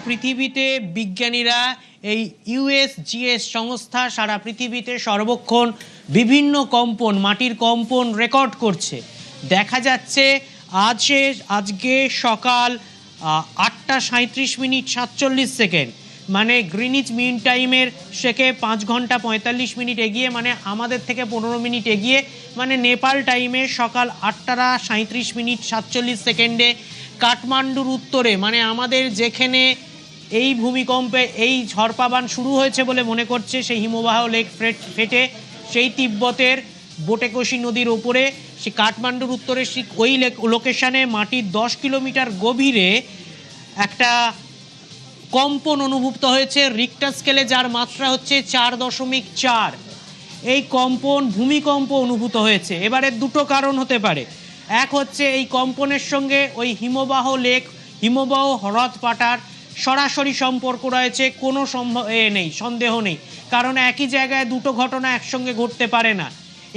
পৃথিবীতে বিজ্ঞানীরা এই ইউএসজিএস সংস্থা সারা পৃথিবীতে সর্বক্ষণ বিভিন্ন কম্পন, মাটির কম্পন রেকর্ড করছে। দেখা যাচ্ছে আজকে সকাল 8টা 37 মিনিট 47 সেকেন্ড, মানে গ্রিনিচ মিন টাইমের থেকে 5 ঘন্টা 45 মিনিট এগিয়ে, মানে আমাদের থেকে 15 মিনিট এগিয়ে, মানে নেপাল টাইমে সকাল 8টা 37 মিনিট 47 সেকেন্ডে কাঠমান্ডুর উত্তরে, মানে আমাদের যেখানে এই ভূমিকম্পে এই ঝড়পাবান শুরু হয়েছে বলে মনে করছে, সেই হিমবাহ লেক ফেটে সেই তিব্বতের বোটেকোশি নদীর ওপরে, সে কাঠমান্ডুর উত্তরে ওই লোকেশনে মাটির 10 কিলোমিটার গভীরে একটা কম্পন অনুভূত হয়েছে রিক্টার স্কেলে, যার মাত্রা হচ্ছে 4.4। এই কম্পন ভূমিকম্প অনুভূত হয়েছে। এবারে দুটো কারণ হতে পারে। এক হচ্ছে এই কম্পনের সঙ্গে ওই হিমবাহ হ্রদ ফাটার সরাসরি সম্পর্ক রয়েছে, কোনো সন্দেহ নেই, কারণ একই জায়গায় দুটো ঘটনা একসঙ্গে ঘটতে পারে না।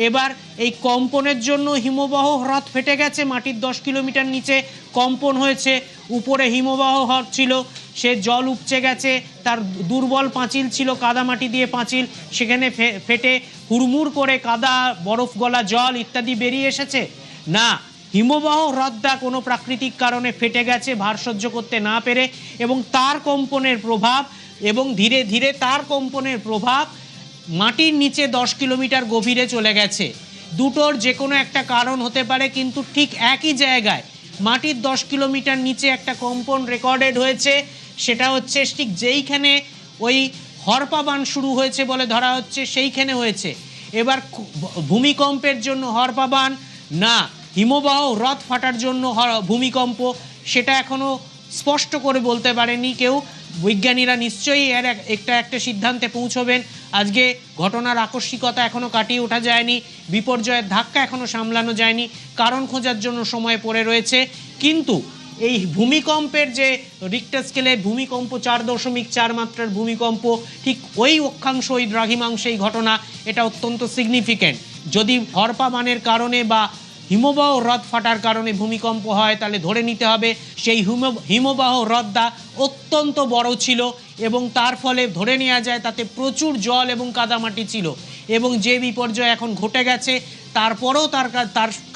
এবার এই কম্পনের জন্য হিমবাহ হ্রদ ফেটে গেছে, মাটির 10 কিলোমিটার নিচে কম্পন হয়েছে, উপরে হিমবাহ হ্রদ ছিল, সে জল উপচে গেছে, তার দুর্বল পাঁচিল ছিল, কাদামাটি দিয়ে পাঁচিল, সেখানে ফেটে হুড়মুড় করে কাদা, বরফ গলা জল ইত্যাদি বেরিয়ে এসেছে। না, হিমবাহ হ্রদটা কোনো প্রাকৃতিক কারণে ফেটে গেছে ভার সহ্য করতে না পেরে, এবং তার কম্পনের প্রভাব, এবং ধীরে ধীরে তার কম্পনের প্রভাব মাটির নিচে 10 কিলোমিটার গভীরে চলে গেছে। দুটোর যে কোনো একটা কারণ হতে পারে, কিন্তু ঠিক একই জায়গায় মাটির 10 কিলোমিটার নিচে একটা কম্পন রেকর্ডেড হয়েছে। সেটা হচ্ছে ঠিক যেইখানে ওই হরপাবান শুরু হয়েছে বলে ধরা হচ্ছে, সেইখানে হয়েছে। এবার ভূমিকম্পের জন্য হরপাবান না হিমবাহ হ্রদ ফাটার জন্য ভূমিকম্প, সেটা এখনো স্পষ্ট করে বলতে পারেনি কেউ। বিজ্ঞানীরা নিশ্চয়ই এর একটা সিদ্ধান্তে পৌঁছবেন। আজকে ঘটনার আকস্মিকতা এখনো কাটিয়ে ওঠা যায়নি, বিপর্যয়ের ধাক্কা এখনো সামলানো যায়নি, কারণ খোঁজার জন্য সময় পড়ে রয়েছে। কিন্তু এই ভূমিকম্পের যে রিক্টার স্কেলে ভূমিকম্প 4.4 মাত্রার ভূমিকম্প, ঠিক ওই অক্ষাংশ, ওই দ্রাঘিমাংশে এই ঘটনা, এটা অত্যন্ত সিগনিফিক্যান্ট। যদি হরপাবানের কারণে বা হিমবাহ হ্রদ ফাটার কারণে ভূমিকম্প হয়, তাহলে ধরে নিতে হবে সেই হিমবাহ হ্রদটা অত্যন্ত বড় ছিল, এবং তার ফলে ধরে নেওয়া যায় তাতে প্রচুর জল এবং কাদামাটি ছিল, এবং যে বিপর্যয় এখন ঘটে গেছে তারপরেও তার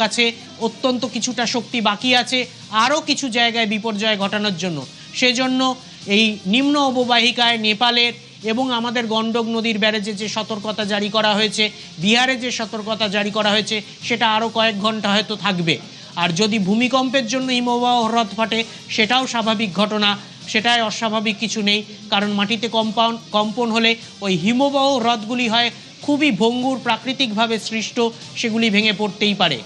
কাছে অত্যন্ত কিছুটা শক্তি বাকি আছে আরও কিছু জায়গায় বিপর্যয় ঘটানোর জন্য। সেজন্য এই নিম্ন অববাহিকায় নেপালের এবং আমাদের গণ্ডক নদীর ব্যারেজে যে সতর্কতা জারি করা হয়েছে, বিহারে যে সতর্কতা জারি করা হয়েছে, সেটা আরও কয়েক ঘন্টা হয়তো থাকবে। আর যদি ভূমিকম্পের জন্য হিমবাহ হ্রদ ফাটে, সেটাও স্বাভাবিক ঘটনা, সেটাই অস্বাভাবিক কিছু নেই, কারণ মাটিতে কম্পন হলে ওই হিমবাহ হ্রদগুলি হয় খুবই ভঙ্গুর, প্রাকৃতিকভাবে সৃষ্ট, সেগুলি ভেঙে পড়তেই পারে।